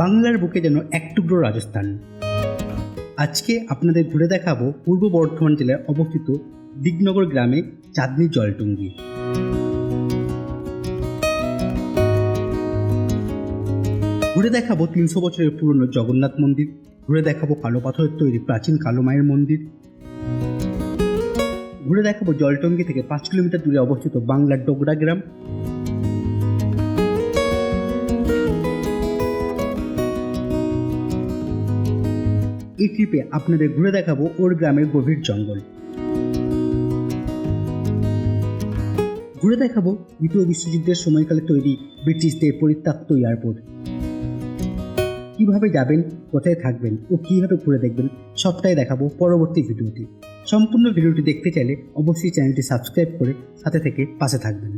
বাংলার বুকে যেন এক টুকরো রাজস্থান। আজকে আপনাদের ঘুরে দেখাবো পূর্ব বর্ধমান জেলায় অবস্থিত দিগনগর গ্রামে চাঁদনী জলটুঙ্গি। ঘুরে দেখাবো 300 বছরের পুরনো জগন্নাথ মন্দির, ঘুরে দেখাবো কালো পাথরের তৈরি প্রাচীন কালো মায়ের মন্দির, ঘুরে দেখাবো জলটুঙ্গি থেকে 5 কিলোমিটার দূরে অবস্থিত বাংলার ডোগরা গ্রাম। এই ট্রিপে আপনাদের ঘুরে দেখাবো ওর গ্রামের গভীর জঙ্গল। ঘুরে দেখাবো দ্বিতীয় বিশ্বযুদ্ধের সময়কালে তৈরি ব্রিটিশদের পরিত্যক্ত এয়ারপোর্ট। কিভাবে যাবেন, কোথায় থাকবেন ও কিভাবে ঘুরে দেখবেন সবটাই দেখাবো পরবর্তী ভিডিওতে। সম্পূর্ণ ভিডিওটি দেখতে চাইলে অবশ্যই চ্যানেলটি সাবস্ক্রাইব করে সাথে থেকে পাশে থাকবেন।